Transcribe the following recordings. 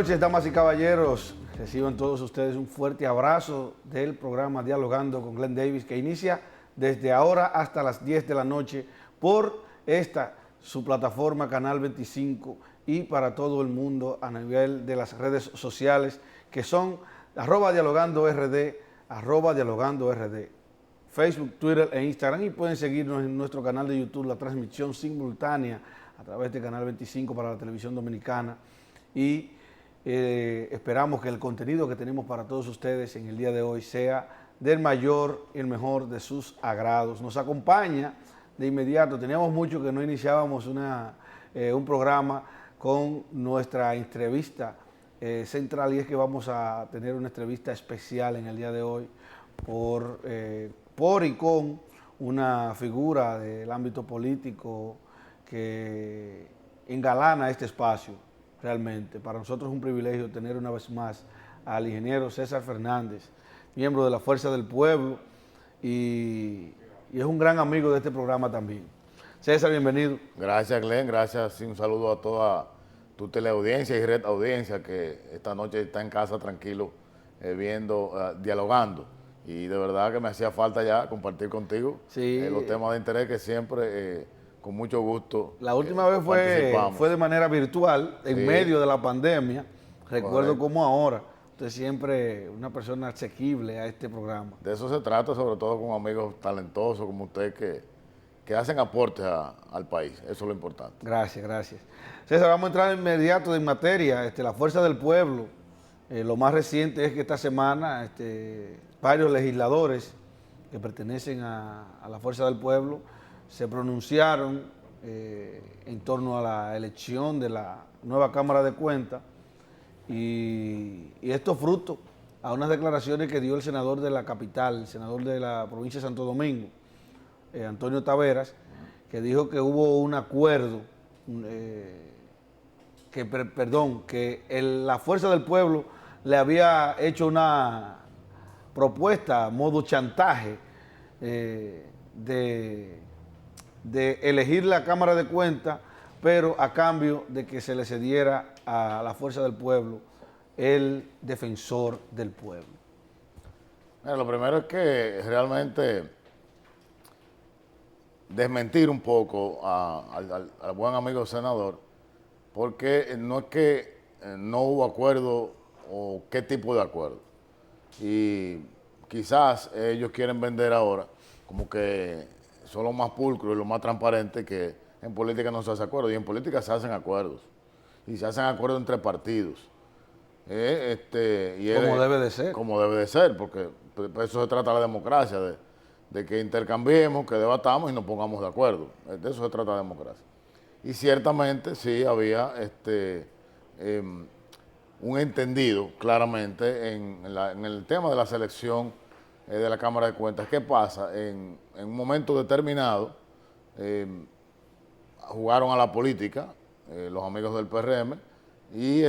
noches, damas y caballeros. Reciban todos ustedes un fuerte abrazo del programa Dialogando con Glenn Davis, que inicia desde ahora hasta las 10 de la noche por su plataforma Canal 25 y para todo el mundo a nivel de las redes sociales, que son @dialogandord, @dialogandord, Facebook, Twitter e Instagram, y pueden seguirnos en nuestro canal de YouTube, la transmisión simultánea a través de Canal 25 para la televisión dominicana, y esperamos que el contenido que tenemos para todos ustedes en el día de hoy sea del mayor y el mejor de sus agrados. Nos acompaña de inmediato, teníamos mucho que no iniciábamos un programa con nuestra entrevista central, y es que vamos a tener una entrevista especial en el día de hoy por y con una figura del ámbito político que engalana este espacio. Realmente, para nosotros es un privilegio tener una vez más al ingeniero César Fernández, miembro de la Fuerza del Pueblo, y es un gran amigo de este programa también. César, bienvenido. Gracias, Glenn, gracias. Sí, un saludo a toda tu teleaudiencia y red audiencia que esta noche está en casa tranquilo, dialogando. Y de verdad que me hacía falta ya compartir contigo los temas de interés que siempre, con mucho gusto. La última vez fue de manera virtual, en medio de la pandemia. Recuerdo como ahora. Usted siempre una persona asequible a este programa. De eso se trata, sobre todo con amigos talentosos como usted que hacen aportes al país. Eso es lo importante. Gracias, gracias. César, vamos a entrar inmediato en materia. La Fuerza del Pueblo. Lo más reciente es que esta semana varios legisladores que pertenecen a la Fuerza del Pueblo se pronunciaron en torno a la elección de la nueva Cámara de Cuentas, y esto fruto a unas declaraciones que dio el senador de la capital, el senador de la provincia de Santo Domingo, Antonio Taveras, que dijo que hubo un acuerdo, que la Fuerza del Pueblo le había hecho una propuesta, modo chantaje, de elegir la Cámara de Cuentas, pero a cambio de que se le cediera a la Fuerza del Pueblo el defensor del pueblo. Bueno, lo primero es que realmente desmentir un poco al buen amigo senador, porque no es que no hubo acuerdo o qué tipo de acuerdo. Y quizás ellos quieren vender ahora como que son los más pulcros y los más transparentes, que en política no se hace acuerdo, y en política se hacen acuerdos, y se hacen acuerdos entre partidos. Como debe de ser. Como debe de ser, porque de eso se trata la democracia, de que intercambiemos, que debatamos y nos pongamos de acuerdo. De eso se trata la democracia. Y ciertamente sí había un entendido claramente en el tema de la selección de la Cámara de Cuentas. ¿Qué pasa? En un momento determinado jugaron a la política los amigos del PRM y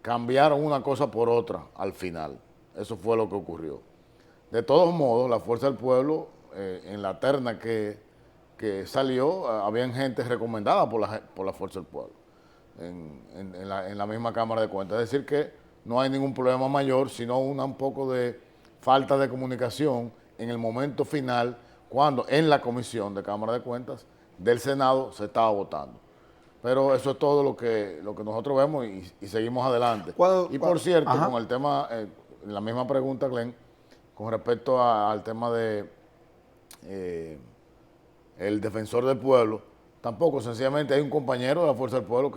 cambiaron una cosa por otra al final. Eso fue lo que ocurrió. De todos modos, la Fuerza del Pueblo, en la terna que salió, habían gente recomendada por la Fuerza del Pueblo en la misma Cámara de Cuentas. Es decir que no hay ningún problema mayor, sino un poco de falta de comunicación en el momento final, cuando en la Comisión de Cámara de Cuentas del Senado se estaba votando. Pero eso es todo lo que nosotros vemos, y seguimos adelante. Por cierto, con el tema, la misma pregunta, Glenn, con respecto al tema de el defensor del pueblo, tampoco, sencillamente hay un compañero de la Fuerza del Pueblo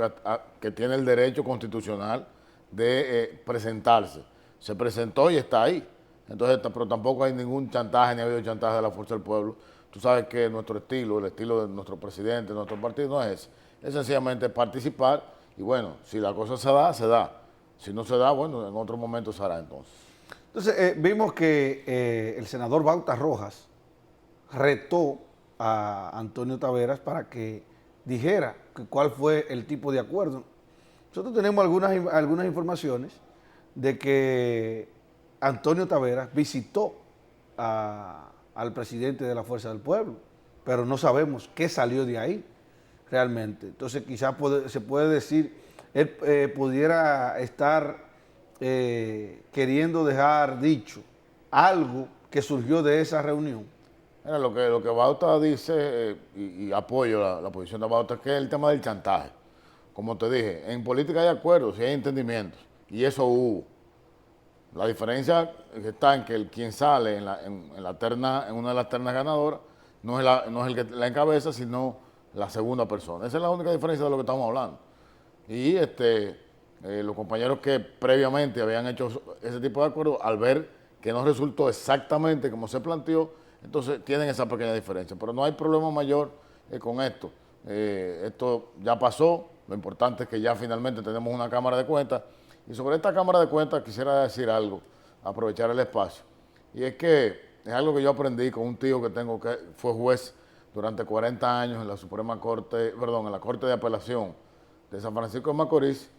que tiene el derecho constitucional de presentarse. Se presentó y está ahí. Entonces, pero tampoco hay ningún chantaje, ni ha habido chantaje de la Fuerza del Pueblo. Tú sabes que nuestro estilo, el estilo de nuestro presidente, de nuestro partido, no es ese. Es sencillamente participar, y bueno, si la cosa se da, se da. Si no se da, bueno, en otro momento se hará entonces. Entonces, vimos que el senador Bauta Rojas retó a Antonio Taveras para que dijera cuál fue el tipo de acuerdo. Nosotros tenemos algunas informaciones de que Antonio Taveras visitó al presidente de la Fuerza del Pueblo, pero no sabemos qué salió de ahí realmente. Entonces quizás se puede decir él pudiera estar queriendo dejar dicho algo que surgió de esa reunión. Mira, lo que Bauta dice, y apoyo la posición de Bauta, es que es el tema del chantaje. Como te dije, en política hay acuerdos y hay entendimientos, y eso hubo. La diferencia está en que quien sale en la terna, en una de las ternas ganadoras, no es el que la encabeza, sino la segunda persona. Esa es la única diferencia de lo que estamos hablando. Y los compañeros que previamente habían hecho ese tipo de acuerdos, al ver que no resultó exactamente como se planteó, entonces tienen esa pequeña diferencia. Pero no hay problema mayor con esto. Esto ya pasó, lo importante es que ya finalmente tenemos una Cámara de Cuentas. Y sobre esta Cámara de Cuentas quisiera decir algo, aprovechar el espacio. Y es que es algo que yo aprendí con un tío que tengo que fue juez durante 40 años en la Suprema Corte, perdón, en la Corte de Apelación de San Francisco de Macorís,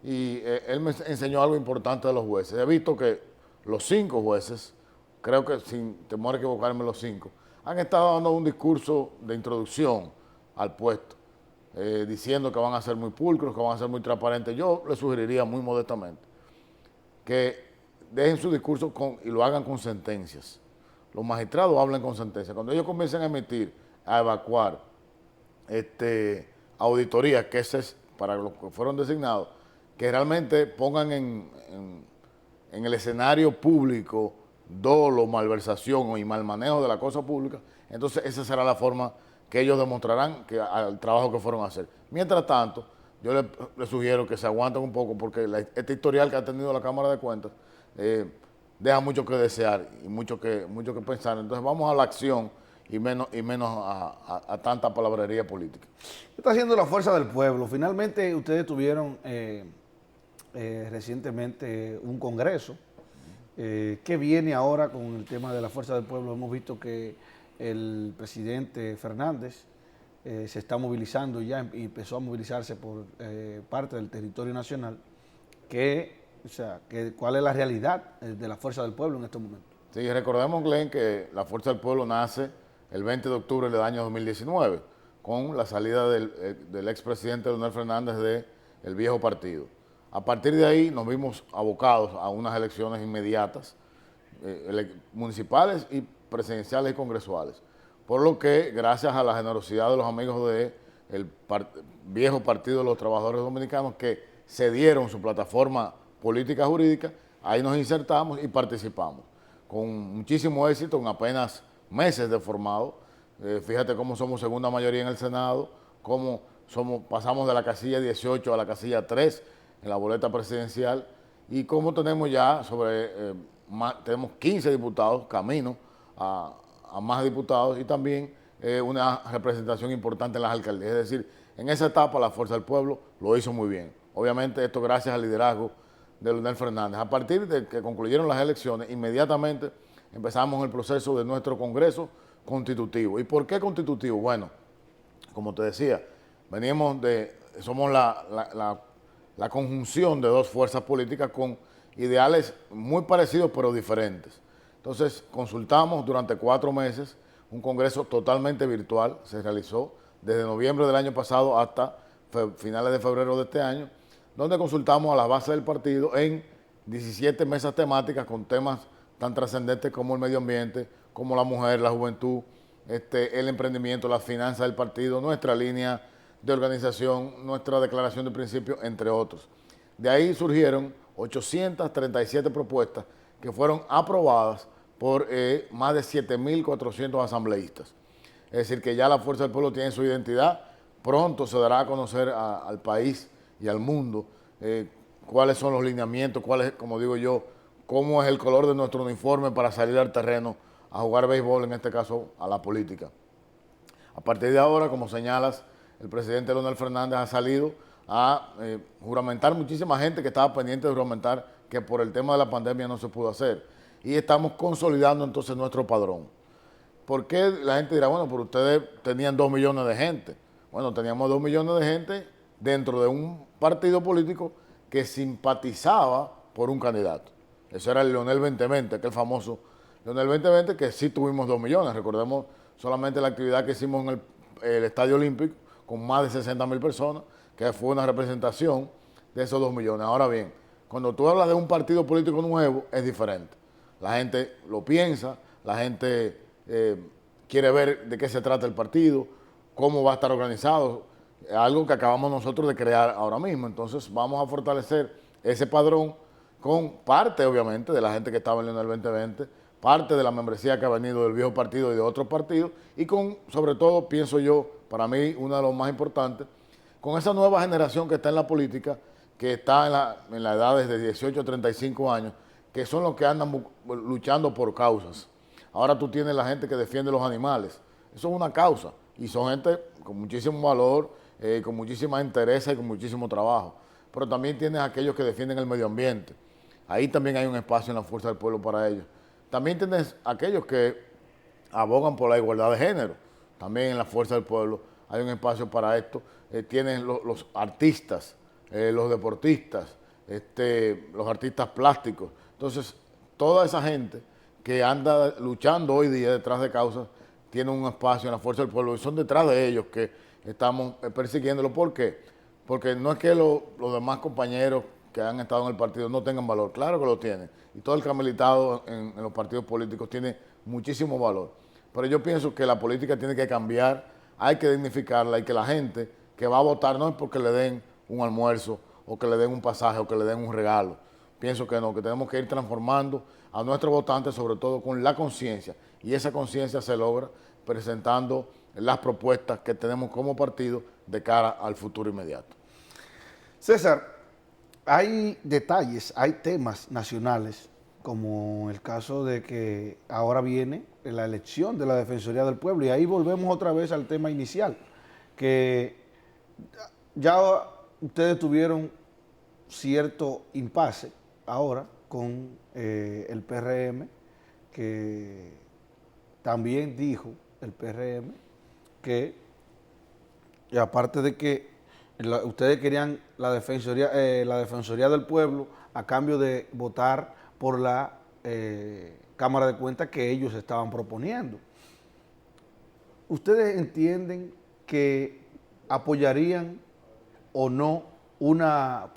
y él me enseñó algo importante de los jueces. He visto que los 5 jueces, creo que sin temor a equivocarme los 5, han estado dando un discurso de introducción al puesto, diciendo que van a ser muy pulcros, que van a ser muy transparentes. Yo les sugeriría muy modestamente que dejen su discurso y lo hagan con sentencias. Los magistrados hablan con sentencias. Cuando ellos comiencen a emitir, a evacuar auditorías, que ese es para los que fueron designados, que realmente pongan en el escenario público dolo, malversación y mal manejo de la cosa pública, entonces esa será la forma que ellos demostrarán al trabajo que fueron a hacer. Mientras tanto, yo les sugiero que se aguanten un poco porque este historial que ha tenido la Cámara de Cuentas deja mucho que desear y mucho que pensar. Entonces vamos a la acción y menos a tanta palabrería política. ¿Qué está haciendo la Fuerza del Pueblo? Finalmente ustedes tuvieron recientemente un congreso. ¿Qué viene ahora con el tema de la Fuerza del Pueblo? Hemos visto que el presidente Fernández se está movilizando ya y empezó a movilizarse por parte del territorio nacional. ¿Cuál es la realidad de la Fuerza del Pueblo en estos momentos? Sí, recordemos, Glenn, que la Fuerza del Pueblo nace el 20 de octubre del año 2019, con la salida del expresidente Leonel Fernández del viejo partido. A partir de ahí nos vimos abocados a unas elecciones inmediatas, municipales y presidenciales y congresuales. Por lo que, gracias a la generosidad de los amigos del viejo Partido de los Trabajadores Dominicanos que cedieron su plataforma política jurídica, ahí nos insertamos y participamos. Con muchísimo éxito, en apenas meses de formado. Fíjate cómo somos segunda mayoría en el Senado, cómo pasamos de la casilla 18 a la casilla 3 en la boleta presidencial y cómo tenemos ya tenemos 15 diputados, camino a más diputados y también una representación importante en las alcaldías. Es decir, en esa etapa la Fuerza del Pueblo lo hizo muy bien. Obviamente esto gracias al liderazgo de Leonel Fernández. A partir de que concluyeron las elecciones, inmediatamente empezamos el proceso de nuestro Congreso Constitutivo. ¿Y por qué constitutivo? Bueno, como te decía, somos la conjunción de dos fuerzas políticas con ideales muy parecidos pero diferentes. Entonces consultamos durante 4 meses, un congreso totalmente virtual, se realizó desde noviembre del año pasado hasta finales de febrero de este año, donde consultamos a la base del partido en 17 mesas temáticas con temas tan trascendentes como el medio ambiente, como la mujer, la juventud, el emprendimiento, las finanzas del partido, nuestra línea de organización, nuestra declaración de principios, entre otros. De ahí surgieron 837 propuestas que fueron aprobadas por más de 7.400 asambleístas. Es decir, que ya la Fuerza del Pueblo tiene su identidad, pronto se dará a conocer al país y al mundo cuáles son los lineamientos, como digo yo, cómo es el color de nuestro uniforme para salir al terreno a jugar béisbol, en este caso a la política. A partir de ahora, como señalas, el presidente Leonel Fernández ha salido a juramentar muchísima gente que estaba pendiente de juramentar, que por el tema de la pandemia no se pudo hacer. Y estamos consolidando entonces nuestro padrón. ¿Por qué la gente dirá, bueno, pero ustedes tenían 2 millones de gente? Bueno, teníamos 2 millones de gente dentro de un partido político que simpatizaba por un candidato. Eso era el Leonel 2020, aquel famoso Leonel 2020, que sí tuvimos 2 millones. Recordemos solamente la actividad que hicimos en el Estadio Olímpico con más de 60.000 personas, que fue una representación de esos 2 millones. Ahora bien, cuando tú hablas de un partido político nuevo, es diferente. La gente lo piensa, la gente quiere ver de qué se trata el partido, cómo va a estar organizado, algo que acabamos nosotros de crear ahora mismo. Entonces vamos a fortalecer ese padrón con parte, obviamente, de la gente que estaba en el 2020, parte de la membresía que ha venido del viejo partido y de otros partidos, y con, sobre todo, pienso yo, para mí, uno de los más importantes, con esa nueva generación que está en la política, que está en la edad de 18 a 35 años, que son los que andan luchando por causas. Ahora tú tienes la gente que defiende los animales. Eso es una causa. Y son gente con muchísimo valor, con muchísima interés y con muchísimo trabajo. Pero también tienes aquellos que defienden el medio ambiente. Ahí también hay un espacio en la Fuerza del Pueblo para ellos. También tienes aquellos que abogan por la igualdad de género. También en la Fuerza del Pueblo hay un espacio para esto. Tienen los artistas, los deportistas, los artistas plásticos. Entonces, toda esa gente que anda luchando hoy día detrás de causas tiene un espacio en la Fuerza del Pueblo y son detrás de ellos que estamos persiguiéndolo. ¿Por qué? Porque no es que los demás compañeros que han estado en el partido no tengan valor, claro que lo tienen. Y todo el que ha militado en los partidos políticos tiene muchísimo valor. Pero yo pienso que la política tiene que cambiar, hay que dignificarla y que la gente que va a votar no es porque le den un almuerzo o que le den un pasaje o que le den un regalo. Pienso que no, que tenemos que ir transformando a nuestros votantes, sobre todo con la conciencia. Y esa conciencia se logra presentando las propuestas que tenemos como partido de cara al futuro inmediato. César, hay detalles, hay temas nacionales, como el caso de que ahora viene la elección de la Defensoría del Pueblo, y ahí volvemos otra vez al tema inicial, que ya ustedes tuvieron cierto impasse ahora con el PRM, que también dijo el PRM que, y aparte de que ustedes querían la Defensoría del Pueblo a cambio de votar por la Cámara de Cuentas que ellos estaban proponiendo. ¿Ustedes entienden que apoyarían o no una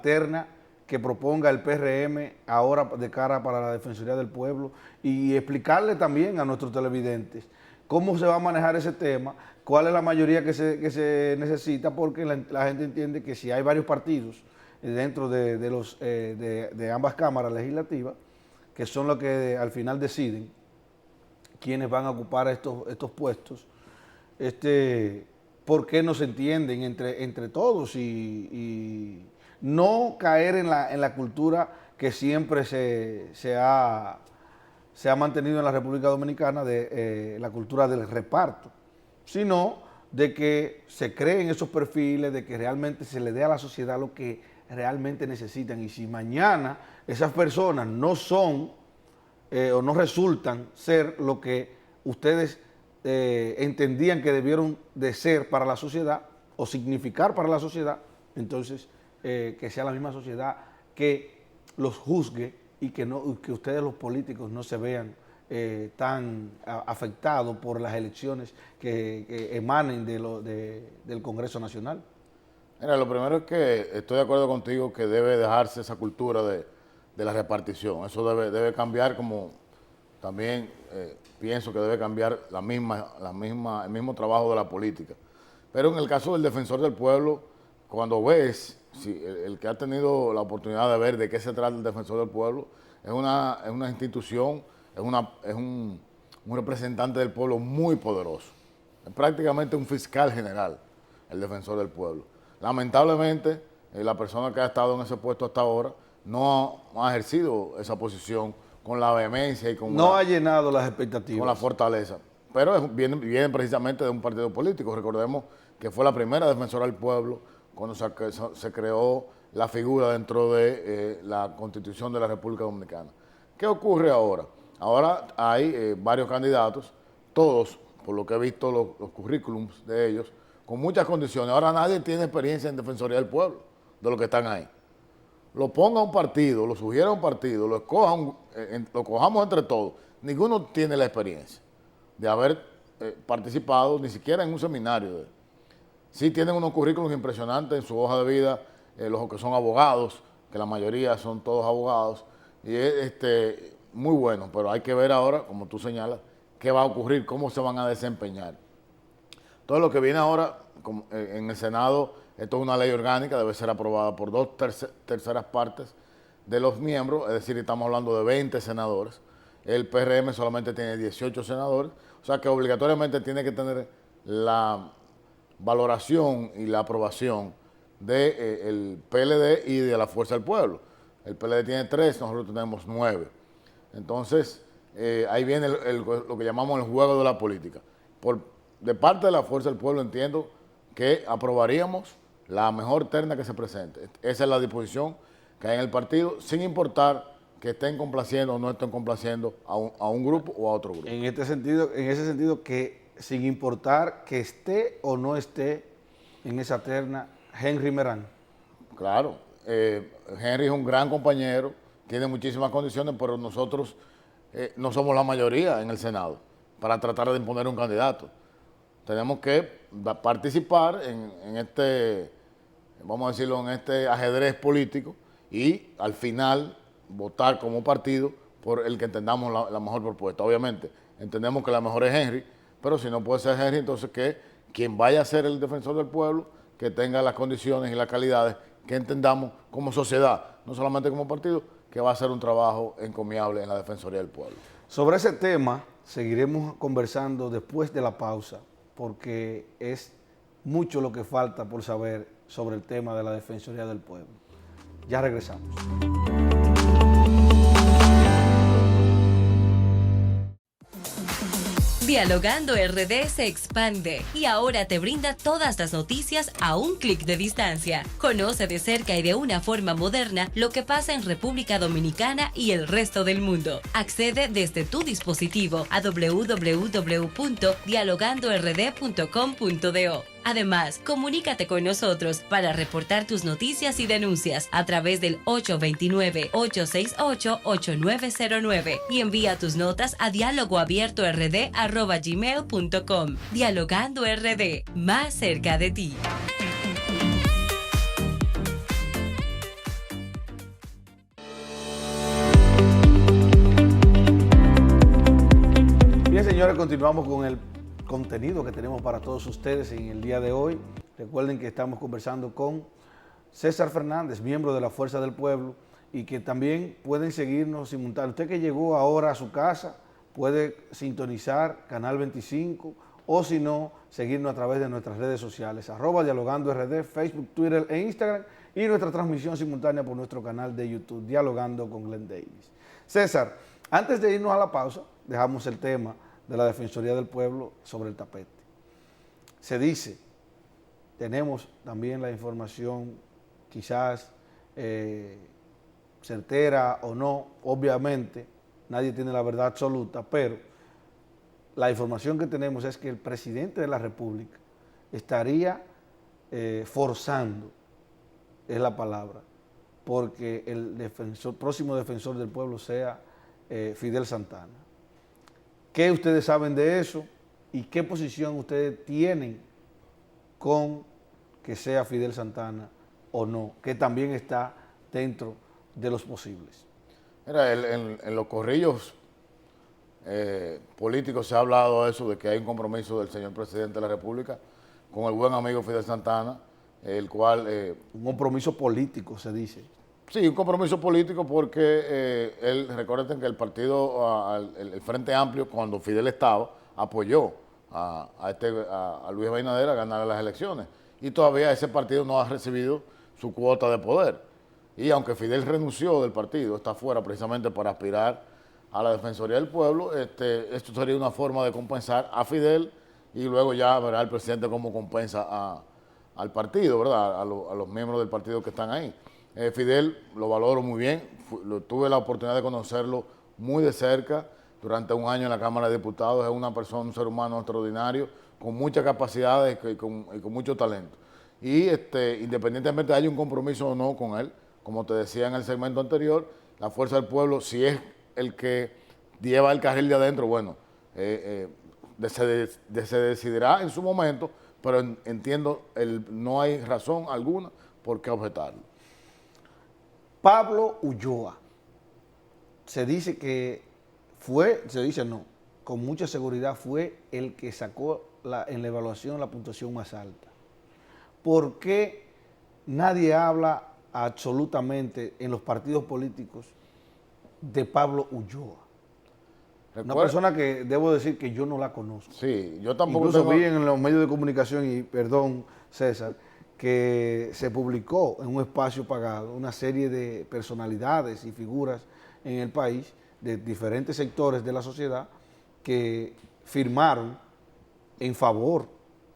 terna que proponga el PRM ahora de cara para la Defensoría del Pueblo, y explicarle también a nuestros televidentes cómo se va a manejar ese tema, cuál es la mayoría que se necesita, porque la gente entiende que si hay varios partidos dentro de ambas cámaras legislativas, que son los que al final deciden quiénes van a ocupar estos puestos, ¿por qué no se entienden entre todos y no caer en la cultura que siempre se ha mantenido en la República Dominicana, de la cultura del reparto, sino de que se creen esos perfiles, de que realmente se le dé a la sociedad lo que realmente necesitan? Y si mañana esas personas no son o no resultan ser lo que ustedes entendían que debieron de ser para la sociedad o significar para la sociedad, entonces que sea la misma sociedad que los juzgue, y que ustedes los políticos no se vean tan afectados por las elecciones que emanen del Congreso Nacional. Mira, lo primero es que estoy de acuerdo contigo que debe dejarse esa cultura de la repartición. Eso debe cambiar, como también pienso que debe cambiar el mismo trabajo de la política. Pero en el caso del Defensor del Pueblo, cuando ves, el que ha tenido la oportunidad de ver de qué se trata el Defensor del Pueblo, es una institución, es un representante del pueblo muy poderoso. Es prácticamente un fiscal general, el Defensor del Pueblo. Lamentablemente, la persona que ha estado en ese puesto hasta ahora no ha ejercido esa posición con la vehemencia y no ha llenado las expectativas. Con la fortaleza. Pero viene precisamente de un partido político. Recordemos que fue la primera defensora del pueblo cuando se creó la figura dentro de la Constitución de la República Dominicana. ¿Qué ocurre ahora? Ahora hay varios candidatos, todos, por lo que he visto los currículums de ellos, con muchas condiciones. Ahora nadie tiene experiencia en Defensoría del Pueblo, de los que están ahí. Lo ponga un partido, lo sugiera un partido, lo cojamos entre todos. Ninguno tiene la experiencia de haber participado ni siquiera en un seminario. Sí tienen unos currículos impresionantes en su hoja de vida, los que son abogados, que la mayoría son todos abogados, y es muy bueno, pero hay que ver ahora, como tú señalas, qué va a ocurrir, cómo se van a desempeñar. Todo lo que viene ahora en el Senado, esto es una ley orgánica, debe ser aprobada por terceras partes de los miembros, es decir, estamos hablando de 20 senadores. El PRM solamente tiene 18 senadores, o sea que obligatoriamente tiene que tener la valoración y la aprobación del PLD y de la Fuerza del Pueblo. El PLD tiene 3, nosotros tenemos 9. Entonces, ahí viene lo que llamamos el juego de la política. De parte de la Fuerza del Pueblo entiendo que aprobaríamos la mejor terna que se presente. Esa es la disposición que hay en el partido, sin importar que estén complaciendo o no estén complaciendo a un grupo o a otro grupo. En ese sentido que sin importar que esté o no esté en esa terna Henry Merán. Claro, Henry es un gran compañero, tiene muchísimas condiciones, pero nosotros no somos la mayoría en el Senado para tratar de imponer un candidato. Tenemos que participar en este, vamos a decirlo, en este ajedrez político y al final votar como partido por el que entendamos la mejor propuesta. Obviamente, entendemos que la mejor es Henry, pero si no puede ser Henry, entonces que quien vaya a ser el defensor del pueblo, que tenga las condiciones y las calidades que entendamos como sociedad, no solamente como partido, que va a hacer un trabajo encomiable en la Defensoría del Pueblo. Sobre ese tema seguiremos conversando después de la pausa, porque es mucho lo que falta por saber sobre el tema de la Defensoría del Pueblo. Ya regresamos. Dialogando RD se expande y ahora te brinda todas las noticias a un clic de distancia. Conoce de cerca y de una forma moderna lo que pasa en República Dominicana y el resto del mundo. Accede desde tu dispositivo a www.dialogandord.com.do. Además, comunícate con nosotros para reportar tus noticias y denuncias a través del 829-868-8909 y envía tus notas a dialogoabiertord@gmail.com. Dialogando RD, más cerca de ti. Bien, señores, continuamos con el contenido que tenemos para todos ustedes en el día de hoy. Recuerden que estamos conversando con César Fernández, miembro de la Fuerza del Pueblo, y que también pueden seguirnos simultáneamente. Usted que llegó ahora a su casa puede sintonizar Canal 25 o si no, seguirnos a través de nuestras redes sociales, @dialogandord, Facebook, Twitter e Instagram, y nuestra transmisión simultánea por nuestro canal de YouTube, Dialogando con Glenn Davis. César, antes de irnos a la pausa, dejamos el tema de la Defensoría del Pueblo sobre el tapete. Se dice, tenemos también la información quizás certera o no, obviamente, nadie tiene la verdad absoluta, pero la información que tenemos es que el presidente de la República estaría forzando, es la palabra, porque el próximo defensor del pueblo sea Fidel Santana. ¿Qué ustedes saben de eso y qué posición ustedes tienen con que sea Fidel Santana o no, que también está dentro de los posibles? Mira, en los corrillos políticos se ha hablado de eso, de que hay un compromiso del señor presidente de la República con el buen amigo Fidel Santana, el cual... un compromiso político, se dice. Sí, un compromiso político porque recuerden que el partido, el Frente Amplio, cuando Fidel estaba, apoyó a Luis Abinader a ganar las elecciones. Y todavía ese partido no ha recibido su cuota de poder. Y aunque Fidel renunció del partido, está fuera precisamente para aspirar a la Defensoría del Pueblo, esto sería una forma de compensar a Fidel y luego ya verá el presidente cómo compensa al partido, ¿verdad? A los miembros del partido que están ahí. Fidel lo valoro muy bien, tuve la oportunidad de conocerlo muy de cerca durante un año en la Cámara de Diputados. Es una persona, un ser humano extraordinario, con muchas capacidades y con mucho talento. Y independientemente de haya un compromiso o no con él, como te decía en el segmento anterior, la Fuerza del Pueblo, si es el que lleva el carril de adentro, bueno, se decidirá en su momento, pero entiendo, no hay razón alguna por qué objetarlo. Pablo Ulloa, se dice que se dice no, con mucha seguridad fue el que sacó en la evaluación la puntuación más alta. ¿Por qué nadie habla absolutamente en los partidos políticos de Pablo Ulloa? Una persona que debo decir que yo no la conozco. Sí, yo tampoco. Incluso vi en los medios de comunicación, y perdón César, que se publicó en un espacio pagado una serie de personalidades y figuras en el país de diferentes sectores de la sociedad que firmaron en favor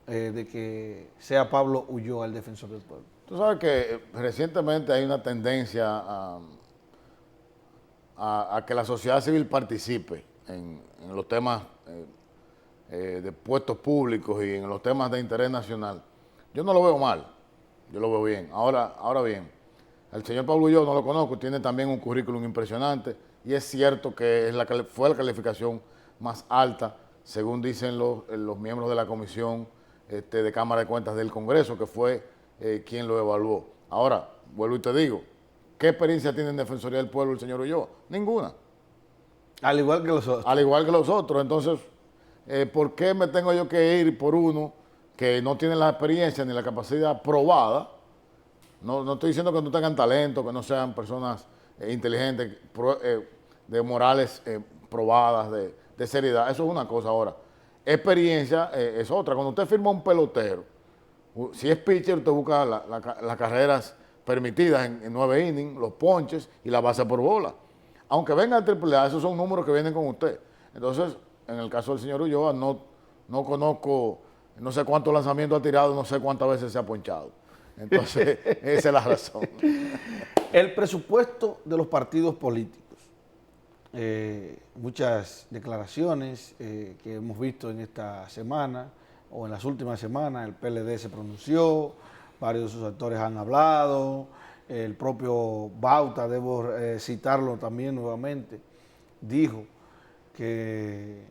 de que sea Pablo Ulloa el defensor del pueblo. Tú sabes que recientemente hay una tendencia a que la sociedad civil participe en los temas de puestos públicos y en los temas de interés nacional. Yo no lo veo mal, yo lo veo bien. Ahora bien, el señor Pablo Ulloa no lo conozco, tiene también un currículum impresionante y es cierto que fue la calificación más alta, según dicen los miembros de la Comisión de Cámara de Cuentas del Congreso, que fue quien lo evaluó. Ahora, vuelvo y te digo, ¿qué experiencia tiene en Defensoría del Pueblo el señor Ulloa? Ninguna. Al igual que los otros. Al igual que los otros. Entonces, ¿por qué me tengo yo que ir por uno que no tiene la experiencia ni la capacidad probada? No estoy diciendo que no tengan talento, que no sean personas inteligentes, de morales probadas, de seriedad. Eso es una cosa. Ahora, experiencia es otra. Cuando usted firma un pelotero, si es pitcher, usted busca las carreras permitidas en 9 innings, los ponches y la base por bola. Aunque venga el AAA, esos son números que vienen con usted. Entonces, en el caso del señor Ulloa, no conozco, no sé cuántos lanzamientos ha tirado, no sé cuántas veces se ha ponchado. Entonces, esa es la razón. El presupuesto de los partidos políticos. Muchas declaraciones que hemos visto en esta semana o en las últimas semanas. El PLD se pronunció, varios de sus actores han hablado, el propio Bauta, debo citarlo también nuevamente, dijo que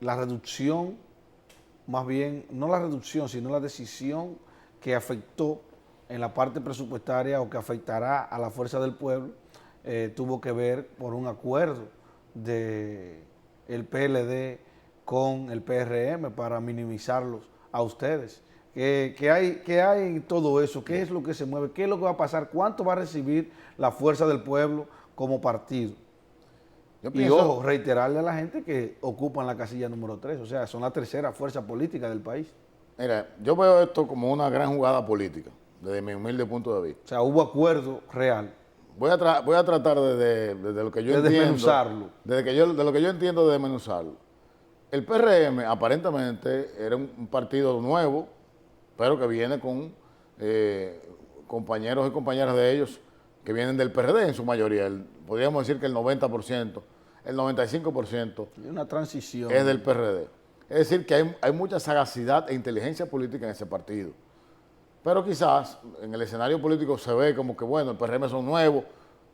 la reducción, más bien, no la reducción, sino la decisión que afectó en la parte presupuestaria o que afectará a la Fuerza del Pueblo, tuvo que ver por un acuerdo del PLD con el PRM para minimizarlos a ustedes. ¿Qué hay en todo eso? ¿Qué es lo que se mueve? ¿Qué es lo que va a pasar? ¿Cuánto va a recibir la Fuerza del Pueblo como partido? Y ojo, reiterarle a la gente que ocupan la casilla número 3, o sea, son la tercera fuerza política del país. Mira, yo veo esto como una gran jugada política, desde mi humilde punto de vista. O sea, hubo acuerdo real. Voy a tratar desde lo que yo entiendo. Desmenuzarlo. De lo que yo entiendo de desmenuzarlo. El PRM aparentemente era un partido nuevo, pero que viene con compañeros y compañeras de ellos que vienen del PRD en su mayoría. Podríamos decir que el 90%, el 95% Y una transición. es del PRD. Es decir, que hay mucha sagacidad e inteligencia política en ese partido. Pero quizás en el escenario político se ve como que, bueno, el PRM son nuevos,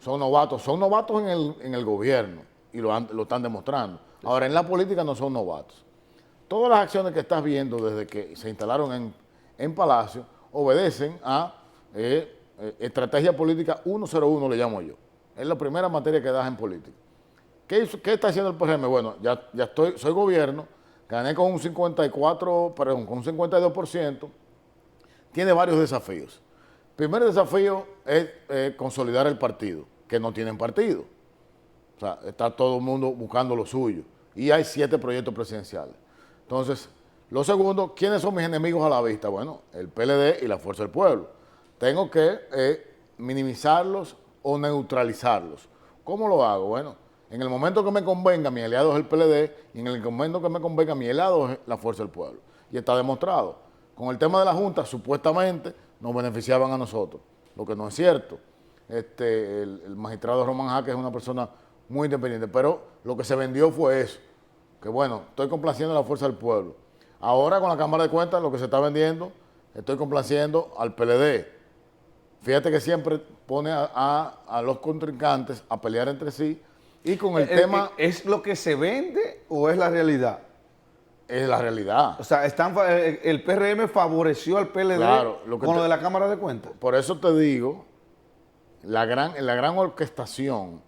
son novatos en el gobierno y lo están demostrando. Ahora, en la política no son novatos. Todas las acciones que estás viendo desde que se instalaron en Palacio obedecen a estrategia política 101, le llamo yo. Es la primera materia que das en política. ¿Qué está haciendo el PRM? Bueno, soy gobierno, gané con un 52%, tiene varios desafíos. El primer desafío es consolidar el partido, que no tienen partido. O sea, está todo el mundo buscando lo suyo. Y hay 7 proyectos presidenciales. Entonces, lo segundo, ¿quiénes son mis enemigos a la vista? Bueno, el PLD y la Fuerza del Pueblo. Tengo que minimizarlos o neutralizarlos. ¿Cómo lo hago? Bueno, en el momento que me convenga, mi aliado es el PLD, y en el momento que me convenga, mi aliado es la Fuerza del Pueblo. Y está demostrado. Con el tema de la Junta, supuestamente, nos beneficiaban a nosotros, lo que no es cierto. El magistrado Román Jaques es una persona muy independiente, pero lo que se vendió fue eso, que bueno, estoy complaciendo a la Fuerza del Pueblo. Ahora con la Cámara de Cuentas lo que se está vendiendo, estoy complaciendo al PLD. Fíjate que siempre pone a los contrincantes a pelear entre sí y con el tema... ¿Es lo que se vende o es la realidad? Es la realidad. O sea, el PRM favoreció al PLD Claro, con lo de la Cámara de Cuentas. Por eso te digo, la gran orquestación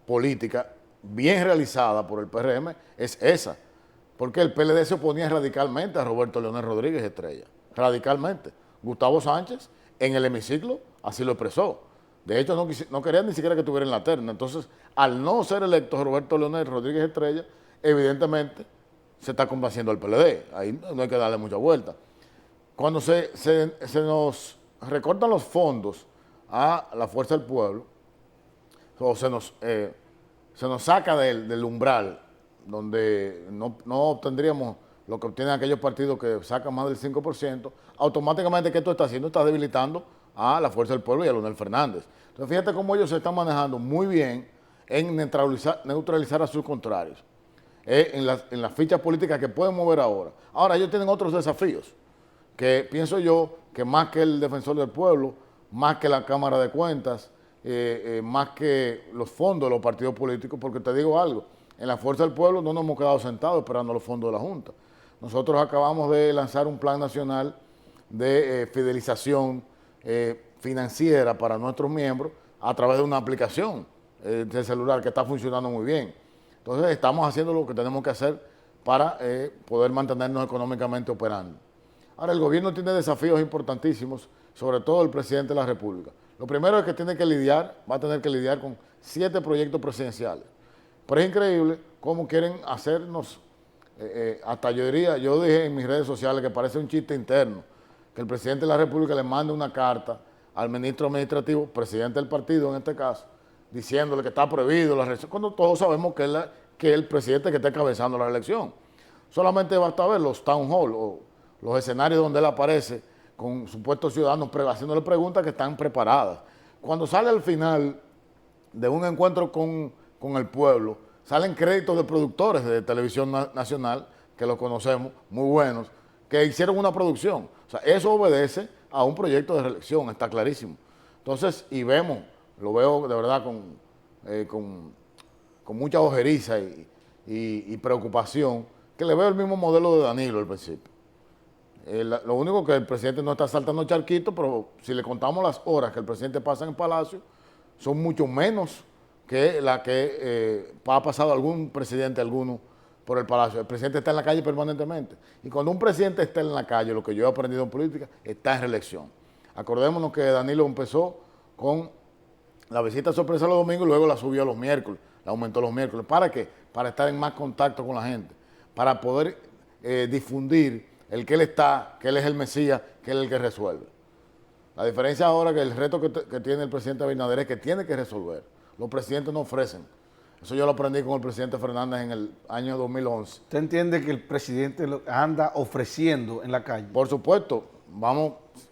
política bien realizada por el PRM es esa. Porque el PLD se oponía radicalmente a Roberto Leonel Rodríguez Estrella. Radicalmente. Gustavo Sánchez, en el hemiciclo, así lo expresó. De hecho, no quería ni siquiera que estuviera en la terna. Entonces, al no ser electo Roberto Leonel Rodríguez Estrella, evidentemente se está complaciendo al PLD. Ahí no hay que darle mucha vuelta. Cuando se nos recortan los fondos a la Fuerza del Pueblo, o se nos saca del umbral, donde no obtendríamos lo que obtienen aquellos partidos que sacan más del 5%, automáticamente, ¿qué tú estás haciendo? Estás debilitando a la Fuerza del Pueblo y a Leonel Fernández. Entonces, fíjate cómo ellos se están manejando muy bien en neutralizar a sus contrarios, en las fichas políticas que pueden mover ahora. Ahora, ellos tienen otros desafíos, que pienso yo que más que el Defensor del Pueblo, más que la Cámara de Cuentas, más que los fondos de los partidos políticos, porque te digo algo, en la Fuerza del Pueblo no nos hemos quedado sentados esperando los fondos de la Junta. Nosotros acabamos de lanzar un plan nacional de fidelización financiera para nuestros miembros a través de una aplicación de celular que está funcionando muy bien. Entonces estamos haciendo lo que tenemos que hacer para poder mantenernos económicamente operando. Ahora, el gobierno tiene desafíos importantísimos, sobre todo el presidente de la República. Lo primero es que va a tener que lidiar con 7 proyectos presidenciales. Pero es increíble cómo quieren hacernos, hasta yo dije en mis redes sociales que parece un chiste interno, que el presidente de la República le mande una carta al ministro administrativo, presidente del partido en este caso, diciéndole que está prohibido la reelección, cuando todos sabemos que es el presidente que está encabezando la reelección. Solamente basta ver los town hall o los escenarios donde él aparece con supuestos ciudadanos haciéndole preguntas que están preparadas. Cuando sale al final de un encuentro con el pueblo, salen créditos de productores de televisión nacional, que los conocemos, muy buenos, que hicieron una producción. O sea, eso obedece a un proyecto de reelección, está clarísimo. Entonces, lo veo de verdad con mucha ojeriza y preocupación, que le veo el mismo modelo de Danilo al principio. Lo único que el presidente no está saltando charquito, pero si le contamos las horas que el presidente pasa en el Palacio, son mucho menos que la que ha pasado algún presidente por el Palacio. El presidente está en la calle permanentemente. Y cuando un presidente está en la calle, lo que yo he aprendido en política, está en reelección. Acordémonos que Danilo empezó con la visita sorpresa los domingos y luego la subió a los miércoles, la aumentó los miércoles. ¿Para qué? Para estar en más contacto con la gente, para poder difundir que él es el Mesías, que él es el que resuelve. La diferencia ahora es que el reto que tiene el presidente Abinader es que tiene que resolver. Los presidentes no ofrecen. Eso yo lo aprendí con el presidente Fernández en el año 2011. ¿Usted entiende que el presidente anda ofreciendo en la calle? Por supuesto.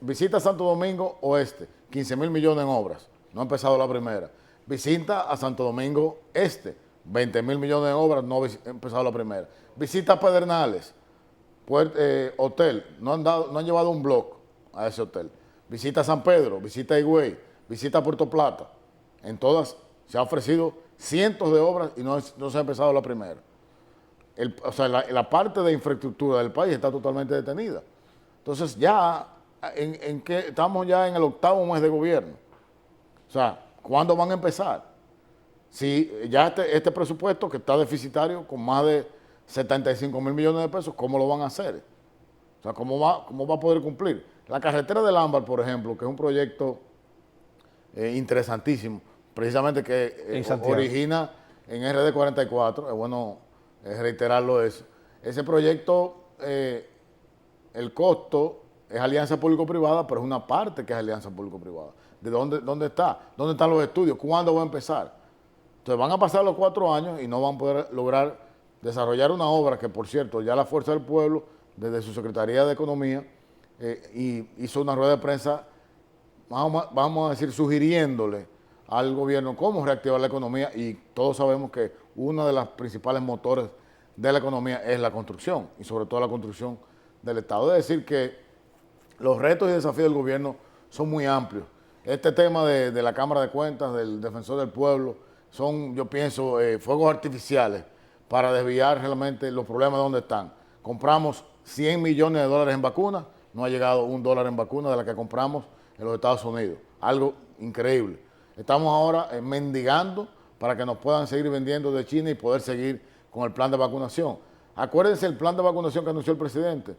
Visita Santo Domingo Oeste, 15,000 millones en obras. No ha empezado la primera. Visita a Santo Domingo Este, 20,000 millones en obras, no ha empezado la primera. Visita Pedernales, hotel, no han llevado un bloque a ese hotel. Visita San Pedro, visita Higüey, visita Puerto Plata. En todas se ha ofrecido cientos de obras y no se ha empezado la primera. La parte de infraestructura del país está totalmente detenida. Entonces ya, estamos ya en el 8º mes de gobierno. O sea, ¿cuándo van a empezar? Si ya este presupuesto que está deficitario con más de 75,000 millones de pesos, ¿cómo lo van a hacer? O sea, ¿cómo va a poder cumplir? La carretera del Ámbar, por ejemplo, que es un proyecto interesantísimo, precisamente que origina en RD44, es bueno reiterarlo eso. Ese proyecto, el costo es alianza público-privada, pero es una parte que es alianza público-privada. ¿De dónde está? ¿Dónde están los estudios? ¿Cuándo va a empezar? Entonces van a pasar los 4 años y no van a poder lograr desarrollar una obra que, por cierto, ya la Fuerza del Pueblo, desde su Secretaría de Economía, hizo una rueda de prensa, vamos a decir, sugiriéndole al gobierno cómo reactivar la economía, y todos sabemos que uno de los principales motores de la economía es la construcción, y sobre todo la construcción del Estado. Es decir, que los retos y desafíos del gobierno son muy amplios. Este tema de la Cámara de Cuentas, del Defensor del Pueblo, son, yo pienso, fuegos artificiales para desviar realmente los problemas de donde están. compramos 100 millones de dólares en vacunas, no ha llegado $1 en vacunas de la que compramos en los Estados Unidos. Algo increíble. Estamos ahora mendigando para que nos puedan seguir vendiendo de China y poder seguir con el plan de vacunación. Acuérdense, el plan de vacunación que anunció el presidente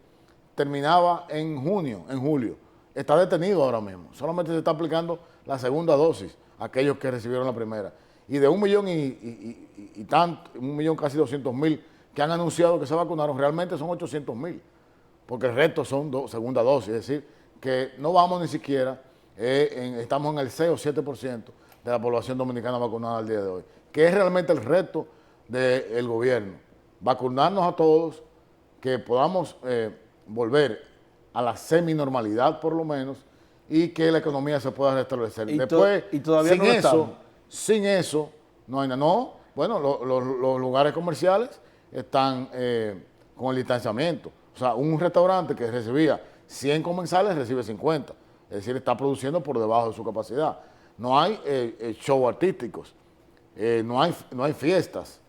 terminaba en julio. Está detenido ahora mismo. Solamente se está aplicando la segunda dosis a aquellos que recibieron la primera. Y de 1.000.000 casi 200.000 que han anunciado que se vacunaron, realmente son 800.000, porque el resto son segunda dosis. Es decir, que no vamos ni siquiera, estamos en el 6 o 7% de la población dominicana vacunada al día de hoy, que es realmente el reto del gobierno. Vacunarnos a todos, que podamos volver a la semi-normalidad por lo menos, y que la economía se pueda restablecer. Después, y todavía sin eso, no hay nada. No, bueno, los lugares comerciales están con el distanciamiento. O sea, un restaurante que recibía 100 comensales recibe 50. Es decir, está produciendo por debajo de su capacidad. No hay shows artísticos, no hay fiestas,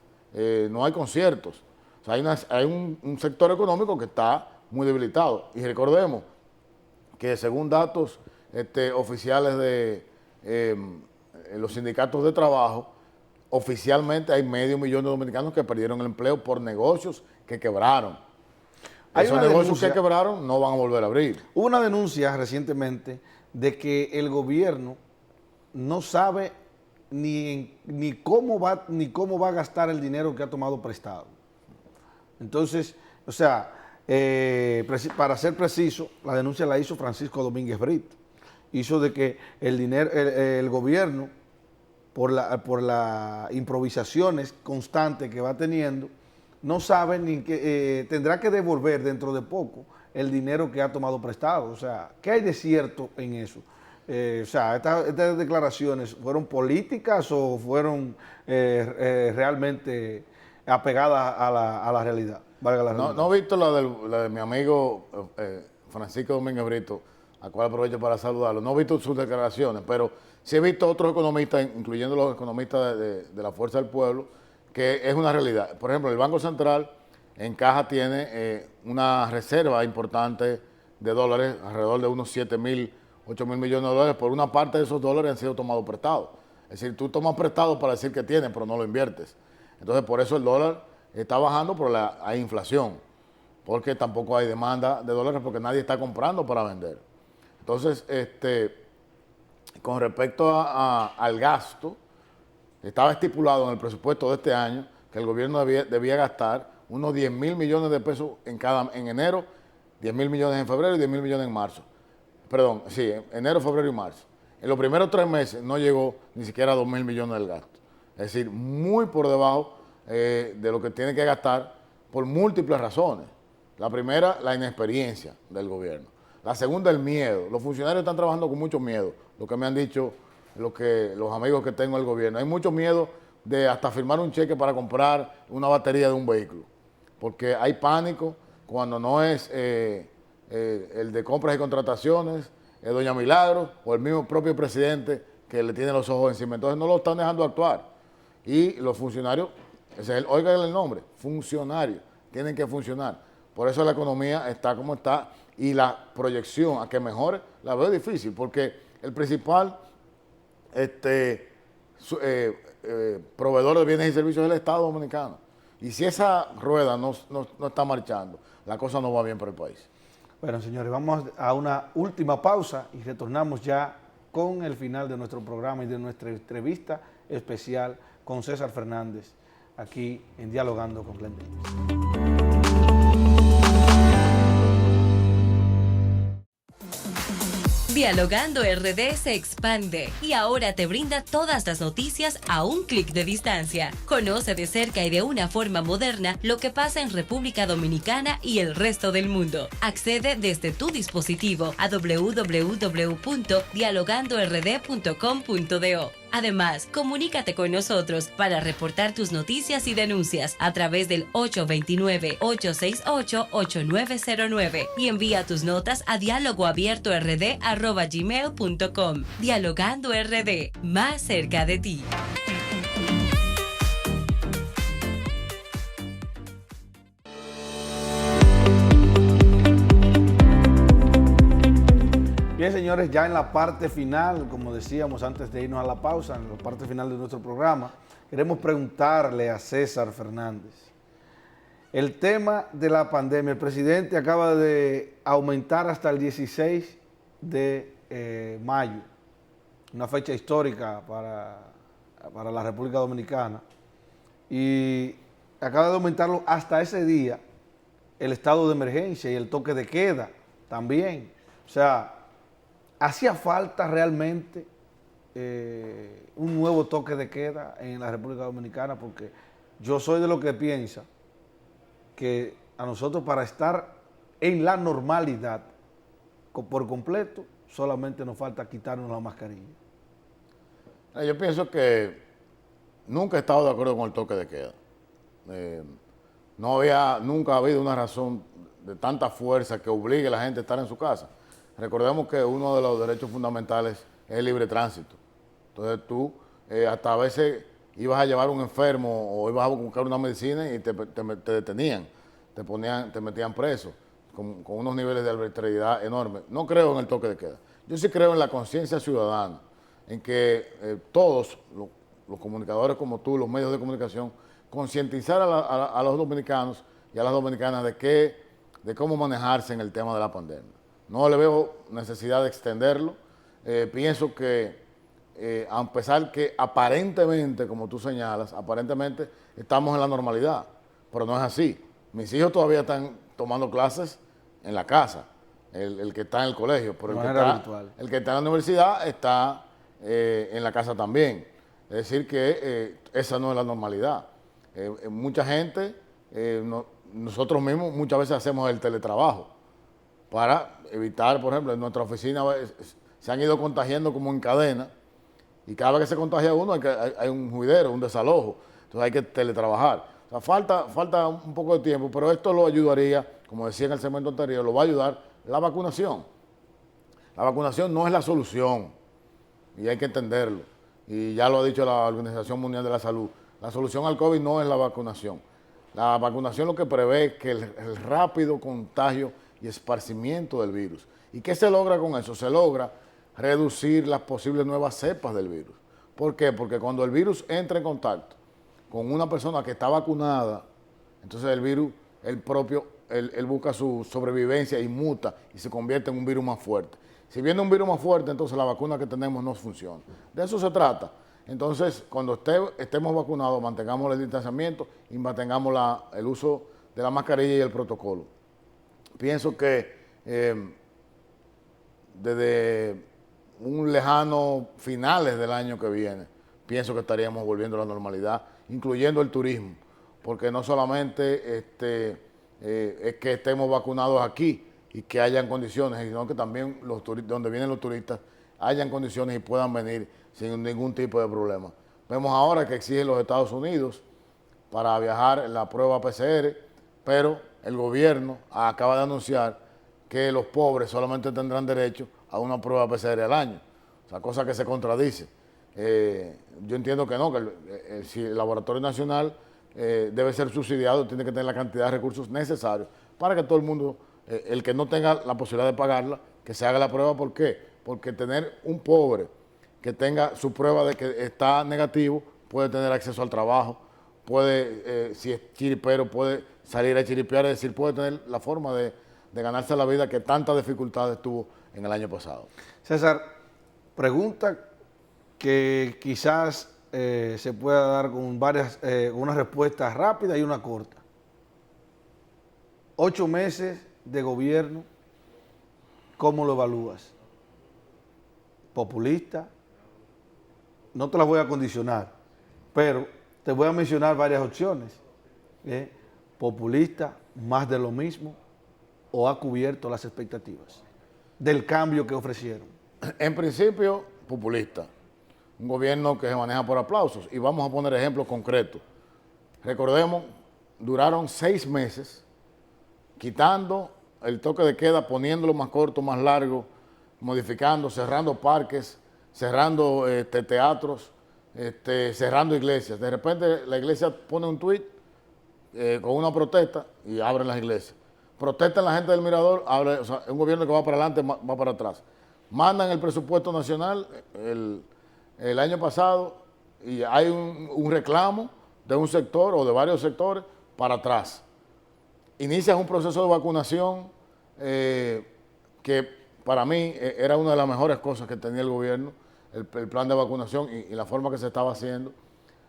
no hay conciertos. O sea, hay un sector económico que está muy debilitado. Y recordemos que según datos oficiales de los sindicatos de trabajo, oficialmente hay 500.000 de dominicanos que perdieron el empleo por negocios que quebraron. Esos negocios que quebraron no van a volver a abrir. Hubo una denuncia recientemente de que el gobierno no sabe ni cómo va a gastar el dinero que ha tomado prestado. Entonces, o sea, para ser preciso, la denuncia la hizo Francisco Domínguez Brito. Hizo de que el gobierno, por las improvisaciones constantes que va teniendo, no sabe ni que tendrá que devolver dentro de poco el dinero que ha tomado prestado. O sea, ¿qué hay de cierto en eso? O sea, estas declaraciones, ¿fueron políticas o fueron realmente apegadas a la realidad? Valga la realidad. No he visto la de mi amigo Francisco Domínguez Brito, a cual aprovecho para saludarlo. No he visto sus declaraciones, pero sí he visto otros economistas, incluyendo los economistas de la Fuerza del Pueblo, que es una realidad. Por ejemplo, el Banco Central en caja tiene una reserva importante de dólares, alrededor de unos 7.000, 8.000 millones de dólares. Por una parte de esos dólares han sido tomados prestados. Es decir, tú tomas prestado para decir que tienes, pero no lo inviertes. Entonces, por eso el dólar está bajando, pero hay inflación, porque tampoco hay demanda de dólares, porque nadie está comprando para vender. Entonces, con respecto al gasto, estaba estipulado en el presupuesto de este año que el gobierno debía gastar unos 10.000 millones de pesos en enero, 10.000 millones en febrero y 10.000 millones en marzo. Perdón, sí, enero, febrero y marzo. En los primeros 3 meses no llegó ni siquiera a 2.000 millones del gasto. Es decir, muy por debajo de lo que tiene que gastar por múltiples razones. La primera, la inexperiencia del gobierno. La segunda, el miedo. Los funcionarios están trabajando con mucho miedo, lo que me han dicho los amigos que tengo del gobierno. Hay mucho miedo de hasta firmar un cheque para comprar una batería de un vehículo, porque hay pánico cuando no es el de compras y contrataciones, doña Milagro o el mismo propio presidente que le tiene los ojos encima. Entonces no lo están dejando actuar. Y los funcionarios, oigan el nombre, funcionarios, tienen que funcionar. Por eso la economía está como está y la proyección a que mejore la veo difícil, porque el principal proveedor de bienes y servicios es el Estado Dominicano. Y si esa rueda no está marchando, la cosa no va bien para el país. Bueno, señores, vamos a una última pausa y retornamos ya con el final de nuestro programa y de nuestra entrevista especial con César Fernández, aquí en Dialogando con Glenn Davis. Dialogando RD se expande y ahora te brinda todas las noticias a un clic de distancia. Conoce de cerca y de una forma moderna lo que pasa en República Dominicana y el resto del mundo. Accede desde tu dispositivo a www.dialogandord.com.do. Además, comunícate con nosotros para reportar tus noticias y denuncias a través del 829-868-8909 y envía tus notas a dialogoabiertord@gmail.com. Dialogando RD, más cerca de ti. Bien, señores, ya en la parte final, como decíamos antes de irnos a la pausa, en la parte final de nuestro programa, queremos preguntarle a César Fernández. El tema de la pandemia, el presidente acaba de aumentar hasta el 16 de mayo, una fecha histórica para la República Dominicana, y acaba de aumentarlo hasta ese día el estado de emergencia y el toque de queda también. O sea, ¿hacía falta realmente un nuevo toque de queda en la República Dominicana? Porque yo soy de los que piensa que a nosotros para estar en la normalidad por completo, solamente nos falta quitarnos la mascarilla. Yo pienso que nunca he estado de acuerdo con el toque de queda. Nunca ha habido una razón de tanta fuerza que obligue a la gente a estar en su casa. Recordemos que uno de los derechos fundamentales es el libre tránsito. Entonces tú hasta a veces ibas a llevar un enfermo o ibas a buscar una medicina y te detenían, te metían preso con unos niveles de arbitrariedad enormes. No creo en el toque de queda. Yo sí creo en la conciencia ciudadana, en que todos los comunicadores como tú, los medios de comunicación, concientizar a los dominicanos y a las dominicanas de cómo manejarse en el tema de la pandemia. No le veo necesidad de extenderlo. Pienso que, a pesar que aparentemente, como tú señalas, aparentemente estamos en la normalidad, pero no es así. Mis hijos todavía están tomando clases en la casa, el que está en el colegio, pero el que está en la universidad está en la casa también. Es decir que esa no es la normalidad. Mucha gente, nosotros mismos muchas veces hacemos el teletrabajo para evitar, por ejemplo, en nuestra oficina se han ido contagiando como en cadena y cada vez que se contagia uno hay un juidero, un desalojo, entonces hay que teletrabajar. O sea, falta un poco de tiempo, pero esto lo ayudaría, como decía en el segmento anterior, lo va a ayudar la vacunación. La vacunación no es la solución y hay que entenderlo. Y ya lo ha dicho la Organización Mundial de la Salud. La solución al COVID no es la vacunación. La vacunación lo que prevé es que el rápido contagio y esparcimiento del virus. ¿Y qué se logra con eso? Se logra reducir las posibles nuevas cepas del virus. ¿Por qué? Porque cuando el virus entra en contacto con una persona que está vacunada, entonces el virus, él busca su sobrevivencia y muta y se convierte en un virus más fuerte. Si viene un virus más fuerte, entonces la vacuna que tenemos no funciona. De eso se trata. Entonces, cuando estemos vacunados, mantengamos el distanciamiento y mantengamos el uso de la mascarilla y el protocolo. Pienso que desde un lejano finales del año que viene, pienso que estaríamos volviendo a la normalidad, incluyendo el turismo, porque no solamente es que estemos vacunados aquí y que hayan condiciones, sino que también donde vienen los turistas hayan condiciones y puedan venir sin ningún tipo de problema. Vemos ahora que exigen los Estados Unidos para viajar la prueba PCR, pero el gobierno acaba de anunciar que los pobres solamente tendrán derecho a una prueba PCR al año, o sea, cosa que se contradice. Yo entiendo que no, que si el Laboratorio Nacional debe ser subsidiado, tiene que tener la cantidad de recursos necesarios para que todo el mundo, el que no tenga la posibilidad de pagarla, que se haga la prueba. ¿Por qué? Porque tener un pobre que tenga su prueba de que está negativo, puede tener acceso al trabajo, puede, si es chiripero, puede salir a chiripear, es decir, puede tener la forma de ganarse la vida que tantas dificultades tuvo en el año pasado. César, pregunta que quizás se pueda dar con una respuesta rápida y una corta. 8 meses de gobierno, ¿cómo lo evalúas? ¿Populista? No te las voy a condicionar, pero te voy a mencionar varias opciones. Populista, más de lo mismo, o ha cubierto las expectativas del cambio que ofrecieron. En principio, populista. Un gobierno que se maneja por aplausos. Y vamos a poner ejemplos concretos. Recordemos, duraron 6 meses quitando el toque de queda, poniéndolo más corto, más largo, modificando, cerrando parques, cerrando teatros, cerrando iglesias. De repente la iglesia pone un tuit con una protesta y abren las iglesias. Protestan la gente del Mirador, o sea, un gobierno que va para adelante, va para atrás. mandan el presupuesto nacional el año pasado y hay un reclamo de un sector o de varios sectores para atrás. Inician un proceso de vacunación que para mí era una de las mejores cosas que tenía el gobierno, el plan de vacunación y la forma que se estaba haciendo.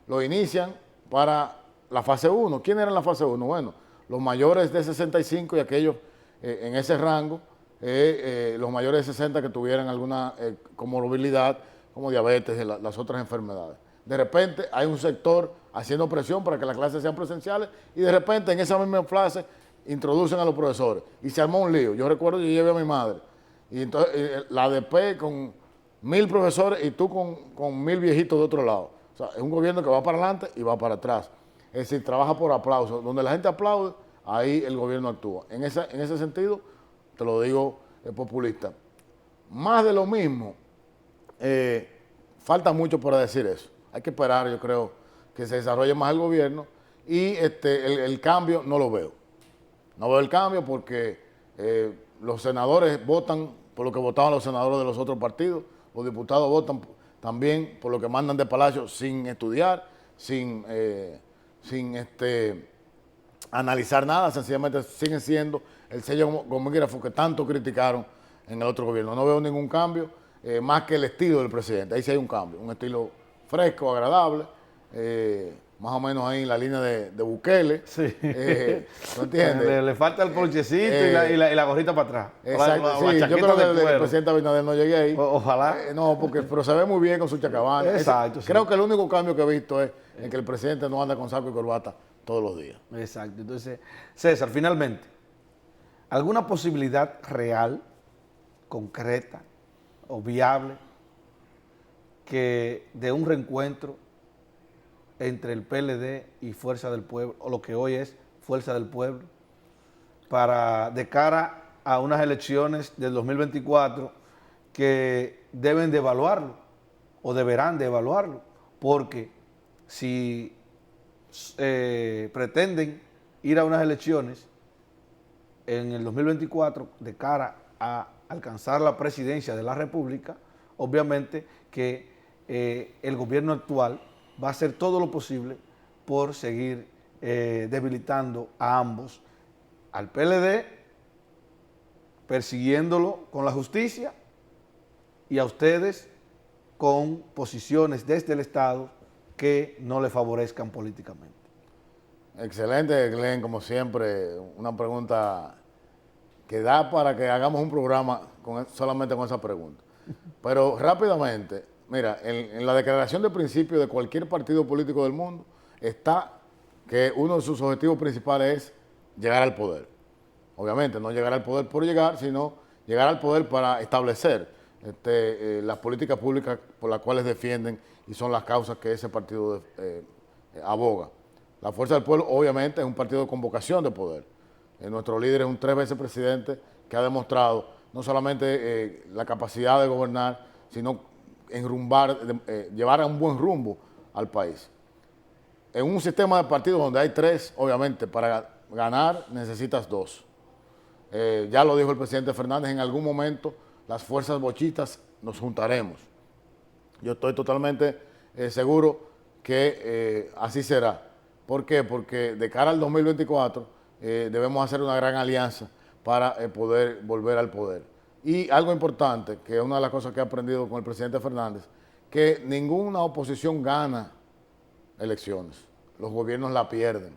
Lo inician para la fase 1. ¿Quién era en la fase 1? Bueno, los mayores de 65 y aquellos en ese rango, los mayores de 60 que tuvieran alguna comorbilidad, como diabetes y las otras enfermedades. De repente hay un sector haciendo presión para que las clases sean presenciales y de repente en esa misma clase introducen a los profesores y se armó un lío. Yo recuerdo que yo llevé a mi madre y entonces la ADP con 1000 profesores y tú con 1000 viejitos de otro lado. O sea, es un gobierno que va para adelante y va para atrás. Es decir, trabaja por aplauso. Donde la gente aplaude, ahí el gobierno actúa. En ese sentido, te lo digo, populista. Más de lo mismo, falta mucho para decir eso. Hay que esperar, yo creo, que se desarrolle más el gobierno y el cambio no lo veo. No veo el cambio porque los senadores votan por lo que votaban los senadores de los otros partidos, los diputados votan también por lo que mandan de Palacio sin estudiar, sin analizar nada, sencillamente siguen siendo el sello gomígrafo que tanto criticaron en el otro gobierno. No veo ningún cambio, más que el estilo del presidente. Ahí sí hay un cambio, un estilo fresco, agradable, más o menos ahí en la línea de Bukele. Sí. ¿No entiendes? Le falta el ponchecito y la gorrita para atrás. Exacto, La sí, yo creo que el presidente Abinader no llegue ahí. Ojalá. No, pero se ve muy bien con su chacabana. Exacto. Sí. Creo que el único cambio que he visto es en que el presidente no anda con saco y corbata todos los días. Exacto. Entonces, César, finalmente, ¿alguna posibilidad real, concreta o viable que de un reencuentro entre el PLD y Fuerza del Pueblo, o lo que hoy es Fuerza del Pueblo, de cara a unas elecciones del 2024 que deben de evaluarlo o deberán de evaluarlo? Porque si pretenden ir a unas elecciones en el 2024 de cara a alcanzar la presidencia de la República, obviamente que el gobierno actual va a hacer todo lo posible por seguir debilitando a ambos, al PLD, persiguiéndolo con la justicia, y a ustedes con posiciones desde el Estado que no le favorezcan políticamente. Excelente, Glenn, como siempre, una pregunta que da para que hagamos un programa solamente con esa pregunta. Pero rápidamente, mira, en la declaración de principio de cualquier partido político del mundo está que uno de sus objetivos principales es llegar al poder. Obviamente, no llegar al poder por llegar, sino llegar al poder para establecer las políticas públicas por las cuales defienden y son las causas que ese partido aboga. La Fuerza del Pueblo, obviamente, es un partido con vocación de poder. Nuestro líder es un 3 veces presidente que ha demostrado no solamente la capacidad de gobernar, sino enrumbar, llevar a un buen rumbo al país. En un sistema de partidos donde hay 3, obviamente, para ganar necesitas 2. Ya lo dijo el presidente Fernández, en algún momento las fuerzas bochistas nos juntaremos. Yo estoy totalmente seguro que así será. ¿Por qué? Porque de cara al 2024 debemos hacer una gran alianza para poder volver al poder. Y algo importante, que es una de las cosas que he aprendido con el presidente Fernández, que ninguna oposición gana elecciones, los gobiernos la pierden.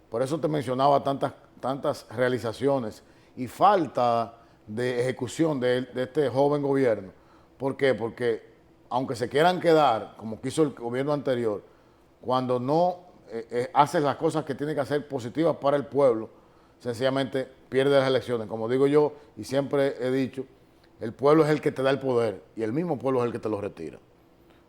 Por eso te mencionaba tantas realizaciones y falta de ejecución de este joven gobierno. ¿Por qué? Porque aunque se quieran quedar, como quiso el gobierno anterior, cuando no haces las cosas que tiene que hacer positivas para el pueblo, sencillamente pierde las elecciones. Como digo yo y siempre he dicho, el pueblo es el que te da el poder y el mismo pueblo es el que te lo retira.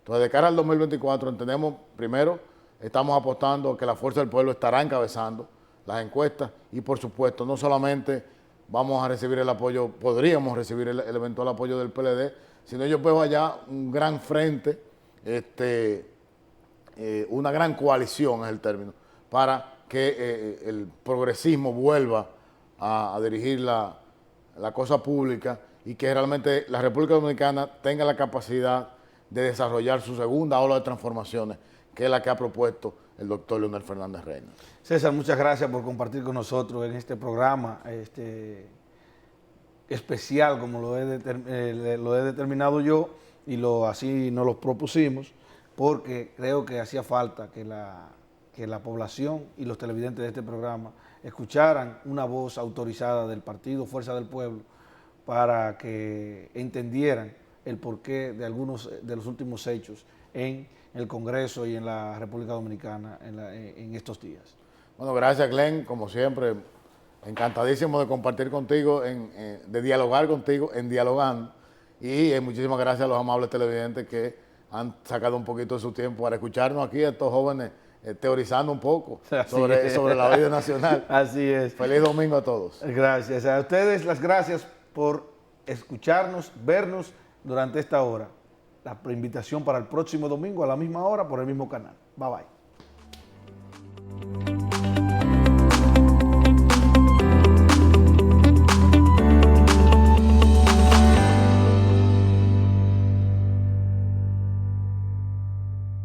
Entonces, de cara al 2024, entendemos, primero, estamos apostando a que la Fuerza del Pueblo estará encabezando las encuestas y, por supuesto, no solamente vamos a recibir el apoyo, podríamos recibir el eventual apoyo del PLD, sino yo veo allá un gran frente, una gran coalición es el término, para que el progresismo vuelva a dirigir la cosa pública y que realmente la República Dominicana tenga la capacidad de desarrollar su segunda ola de transformaciones, que es la que ha propuesto el doctor Leonel Fernández Reina. César, muchas gracias por compartir con nosotros en este programa especial, como lo he determinado yo, y así nos lo propusimos, porque creo que hacía falta que la población y los televidentes de este programa escucharan una voz autorizada del partido Fuerza del Pueblo para que entendieran el porqué de algunos de los últimos hechos en el Congreso y en la República Dominicana en estos días. Bueno, gracias Glenn, como siempre, encantadísimo de compartir contigo, de dialogar contigo en Dialogando, y muchísimas gracias a los amables televidentes que han sacado un poquito de su tiempo para escucharnos aquí, a estos jóvenes teorizando un poco sobre la vida nacional. Así es. Feliz domingo a todos. Gracias. A ustedes las gracias por escucharnos, vernos durante esta hora. La invitación para el próximo domingo a la misma hora por el mismo canal. Bye bye.